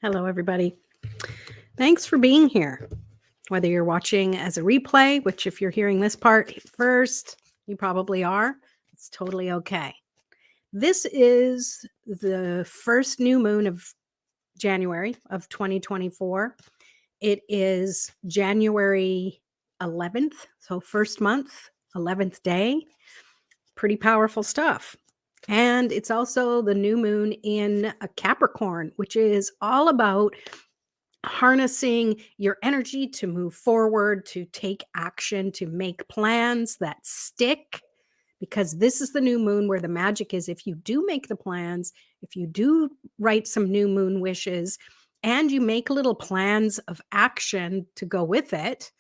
Hello, everybody. Thanks for being here. Whether you're watching as a replay, which if you're hearing this part first, you probably are, it's totally okay. This is the first new moon of January of 2024. It is January 11th, so first month, 11th day. Pretty powerful stuff. And it's also the new moon in a Capricorn, which is all about harnessing your energy to move forward, to take action, to make plans that stick. Because this is the new moon where the magic is. If you do make the plans, if you do write some new moon wishes, and you make little plans of action to go with it,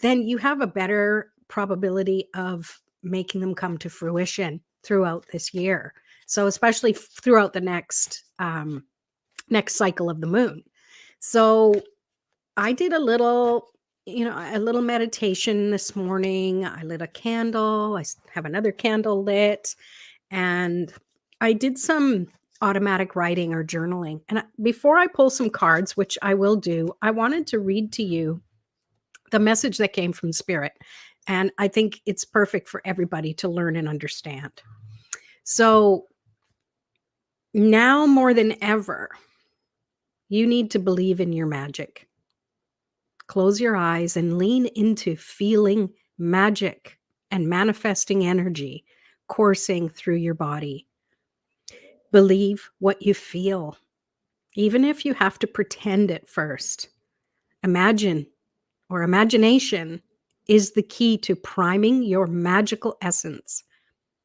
then you have a better probability of making them come to fruition throughout this year. So especially throughout the next cycle of the moon. So I did a little meditation this morning. I lit a candle. I have another candle lit, and I did some automatic writing or journaling. And before I pull some cards, which I will do, I wanted to read to you the message that came from Spirit. And I think it's perfect for everybody to learn and understand. So now more than ever, you need to believe in your magic. Close your eyes and lean into feeling magic and manifesting energy coursing through your body. Believe what you feel, even if you have to pretend at first. Imagine or imagination is the key to priming your magical essence.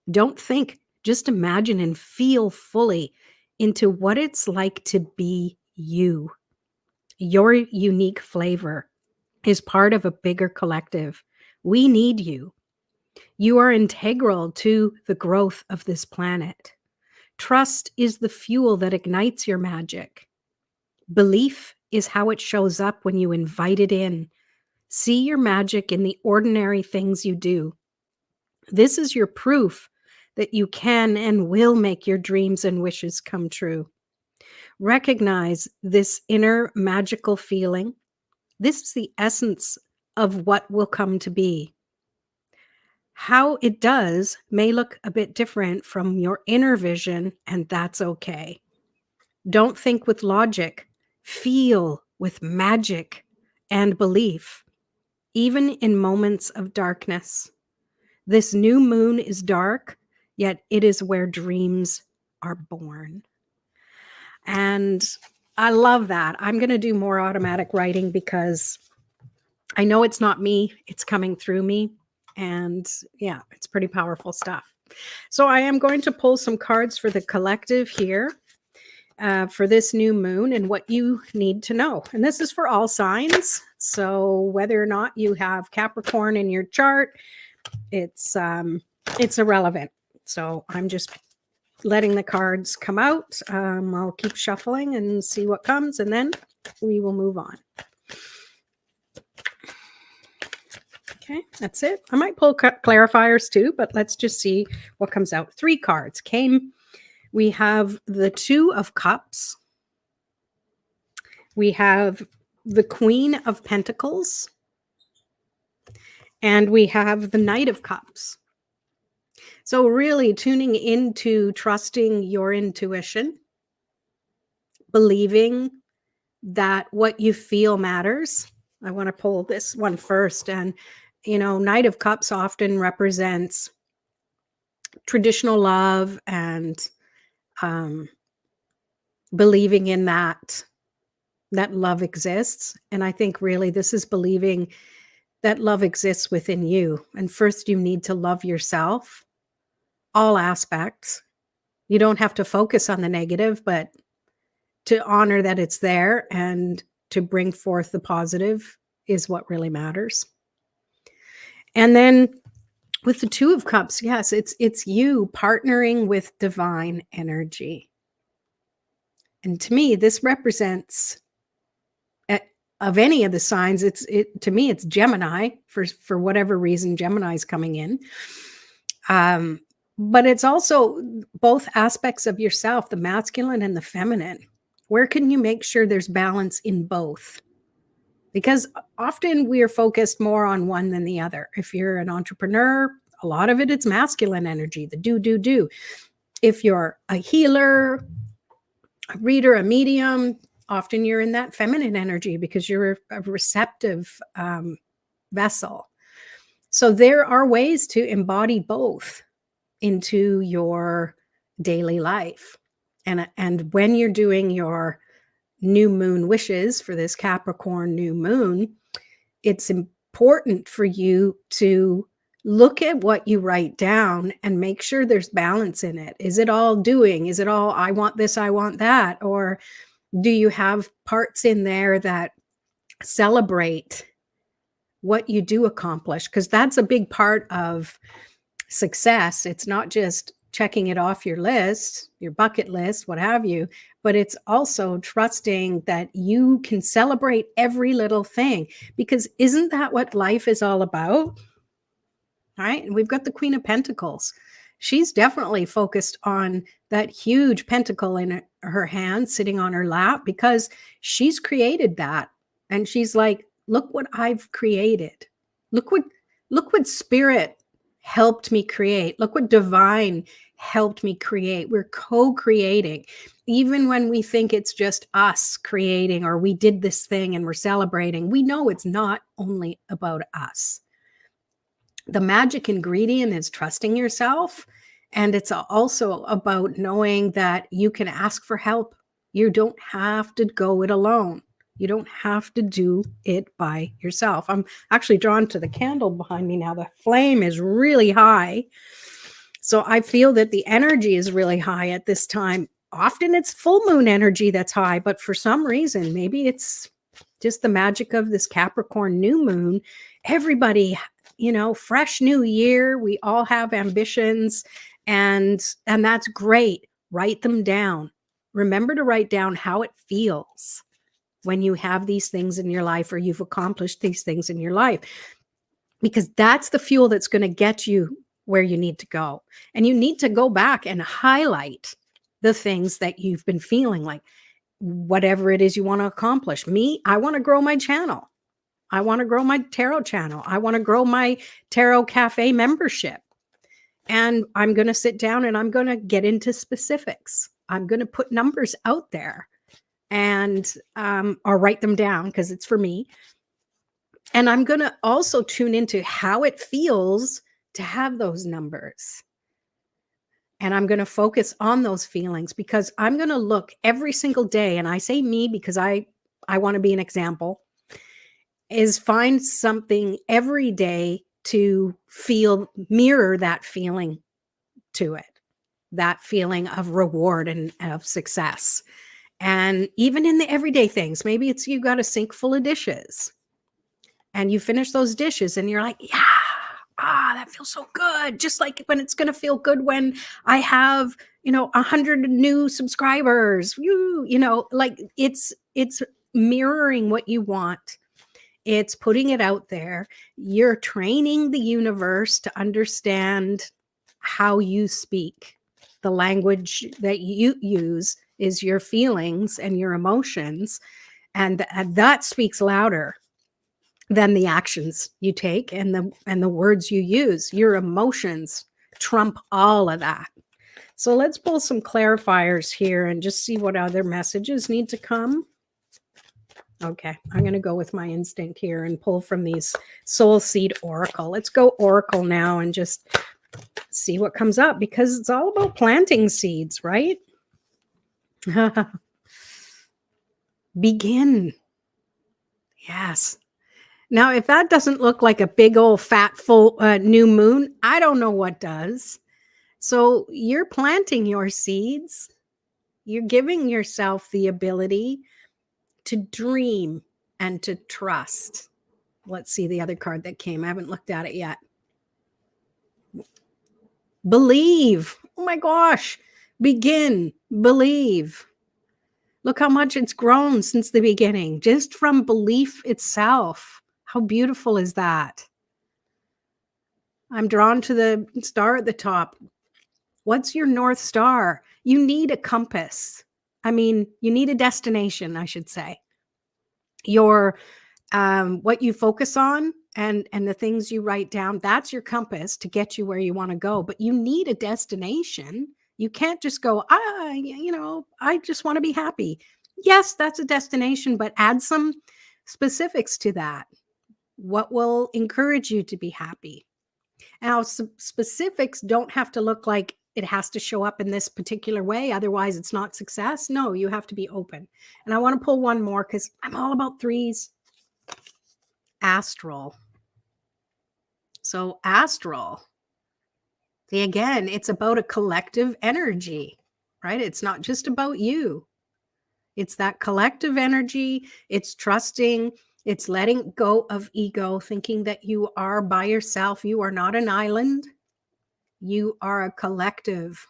Don't think, just imagine and feel fully into what it's like to be you. Your unique flavor is part of a bigger collective. We need you. You are integral to the growth of this planet. Trust is the fuel that ignites your magic. Belief is how it shows up when you invite it in. See your magic in the ordinary things you do. This is your proof that you can and will make your dreams and wishes come true. Recognize this inner magical feeling. This is the essence of what will come to be. How it does may look a bit different from your inner vision, and that's okay. Don't think with logic. Feel with magic and belief, even in moments of darkness. This new moon is dark, yet it is where dreams are born. And I love that. I'm going to do more automatic writing because I know it's not me, it's coming through me. And yeah, it's pretty powerful stuff. So I am going to pull some cards for the collective here for this new moon and what you need to know. And this is for all signs. So whether or not you have Capricorn in your chart, it's irrelevant. So I'm just letting the cards come out. I'll keep shuffling and see what comes, and then we will move on. Okay, that's it. I might pull clarifiers too, but let's just see what comes out. 3 cards came. We have the 2 of Cups. We have the Queen of Pentacles. And we have the Knight of Cups. So really tuning into trusting your intuition, believing that what you feel matters. I want to pull this one first. And, Knight of Cups often represents traditional love and believing in that love exists. And I think really this is believing that love exists within you. And first you need to love yourself, all aspects. You don't have to focus on the negative, but to honor that it's there and to bring forth the positive is what really matters. And then with the 2 of Cups, yes, it's you partnering with divine energy. And to me, this represents, of any of the signs, to me, it's Gemini for whatever reason, Gemini's coming in. But it's also both aspects of yourself, the masculine and the feminine. Where can you make sure there's balance in both? Because often we are focused more on one than the other. If you're an entrepreneur, a lot of it's masculine energy, the do. If you're a healer, a reader, a medium, often you're in that feminine energy because you're a receptive vessel. So there are ways to embody both into your daily life. And when you're doing your new moon wishes for this Capricorn new moon, it's important for you to look at what you write down and make sure there's balance in it. Is it all doing? Is it all, I want this, I want that? Or do you have parts in there that celebrate what you do accomplish? Because that's a big part of success. It's not just checking it off your list, your bucket list, what have you, but it's also trusting that you can celebrate every little thing. Because isn't that what life is all about? Right? And we've got the Queen of Pentacles. She's definitely focused on that huge pentacle in her hand sitting on her lap because she's created that. And she's like, look what I've created. Look what spirit helped me create. Look what divine helped me create. We're co-creating. Even when we think it's just us creating or we did this thing and we're celebrating, we know it's not only about us. The magic ingredient is trusting yourself. And it's also about knowing that you can ask for help. You don't have to go it alone. You don't have to do it by yourself. I'm actually drawn to the candle behind me now. The flame is really high. So I feel that the energy is really high at this time. Often it's full moon energy that's high, but for some reason, maybe it's just the magic of this Capricorn new moon. Everybody, fresh new year. We all have ambitions and that's great. Write them down. Remember to write down how it feels when you have these things in your life or you've accomplished these things in your life, because that's the fuel that's going to get you where you need to go. And you need to go back and highlight the things that you've been feeling like, whatever it is you want to accomplish. Me, I want to grow my channel. I want to grow my tarot channel. I want to grow my tarot cafe membership. And I'm going to sit down and I'm going to get into specifics. I'm going to put numbers out there and or write them down because it's for me. And I'm going to also tune into how it feels to have those numbers. And I'm going to focus on those feelings because I'm going to look every single day. And I say me because I want to be an example, is find something every day to mirror that feeling to it, that feeling of reward and of success. And even in the everyday things, maybe it's you got a sink full of dishes and you finish those dishes and you're like, yeah, that feels so good. Just like when it's going to feel good when I have, 100 new subscribers, like it's mirroring what you want. It's putting it out there. You're training the universe to understand how you speak. The language that you use is your feelings and your emotions. And that speaks louder than the actions you take and the words you use. Your emotions trump all of that. So let's pull some clarifiers here and just see what other messages need to come. Okay, I'm going to go with my instinct here and pull from these Soul Seed Oracle. Let's go Oracle now and just see what comes up because it's all about planting seeds, right? Begin. Yes. Now, if that doesn't look like a big old fat full new moon, I don't know what does. So you're planting your seeds. You're giving yourself the ability to dream and to trust. Let's see the other card that came. I haven't looked at it yet. Believe. Oh my gosh. Begin. Believe. Look how much it's grown since the beginning, just from belief itself. How beautiful is that? I'm drawn to the star at the top. What's your North Star? You need a compass. I mean, you need a destination, I should say. Your what you focus on and the things you write down, that's your compass to get you where you want to go. But you need a destination. You can't just go, I just want to be happy. Yes, that's a destination, but add some specifics to that. What will encourage you to be happy? Now, specifics don't have to look like it has to show up in this particular way. Otherwise, it's not success. No, you have to be open. And I want to pull one more because I'm all about threes. Astral. So, astral. See, again, it's about a collective energy, right? It's not just about you. It's that collective energy. It's trusting. It's letting go of ego, thinking that you are by yourself. You are not an island. You are a collective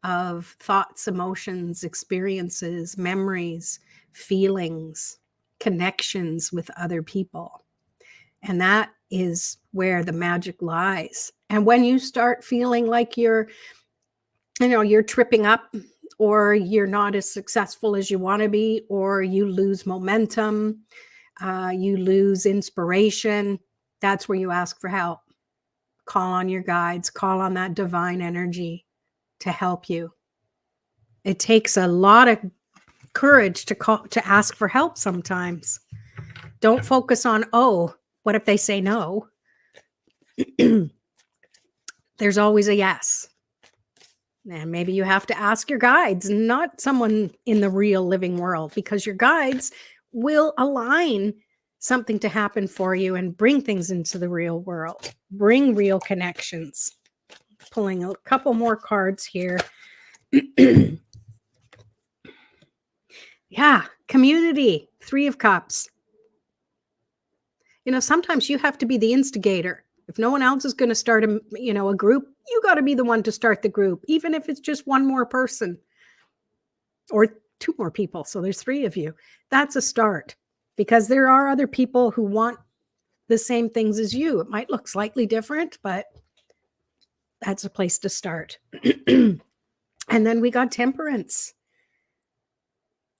of thoughts, emotions, experiences, memories, feelings, connections with other people. And that is where the magic lies. And when you start feeling like you're tripping up, or you're not as successful as you want to be, or you lose momentum, you lose inspiration, that's where you ask for help. Call on your guides, call on that divine energy to help you. It takes a lot of courage to ask for help sometimes. Don't focus on, oh, what if they say no? There's always a yes. And maybe you have to ask your guides, not someone in the real living world, because your guides will align something to happen for you and bring things into the real world, bring real connections. Pulling a couple more cards here. Yeah, community, 3 of Cups. Sometimes you have to be the instigator. If no one else is going to start a group, you got to be the one to start the group, even if it's just one more person or 2 more people. So there's 3 of you. That's a start, because there are other people who want the same things as you. It might look slightly different, but that's a place to start. And then we got Temperance.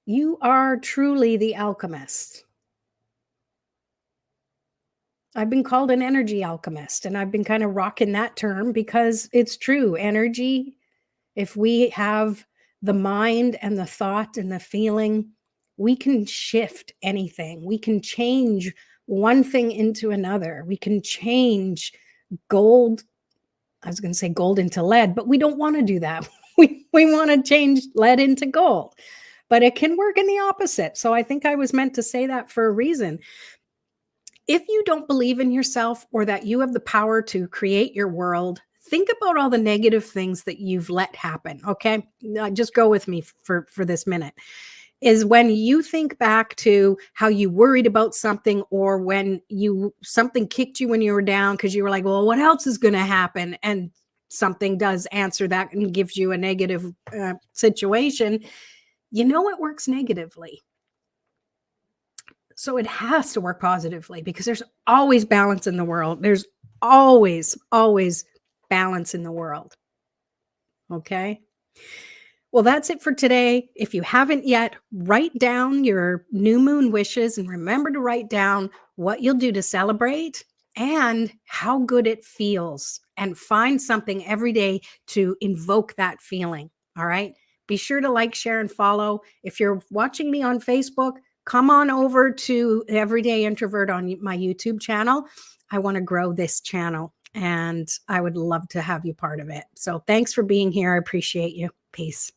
You are truly the alchemist. I've been called an energy alchemist, and I've been kind of rocking that term because it's true. Energy, if we have the mind and the thought and the feeling, we can shift anything. We can change one thing into another. We can change gold. I was going to say gold into lead, but we don't want to do that. We want to change lead into gold, but it can work in the opposite. So I think I was meant to say that for a reason. If you don't believe in yourself or that you have the power to create your world, think about all the negative things that you've let happen. Okay. Just go with me for this minute. Is when you think back to how you worried about something, or when something kicked you when you were down because you were like, well, what else is going to happen? And something does answer that and gives you a negative situation. It works negatively. So it has to work positively, because there's always balance in the world. There's always balance in the world. Okay. Well, that's it for today. If you haven't yet, write down your new moon wishes and remember to write down what you'll do to celebrate and how good it feels, and find something every day to invoke that feeling. All right. Be sure to like, share, and follow. If you're watching me on Facebook, come on over to Everyday Introvert on my YouTube channel. I want to grow this channel, and I would love to have you part of it. So thanks for being here. I appreciate you. Peace.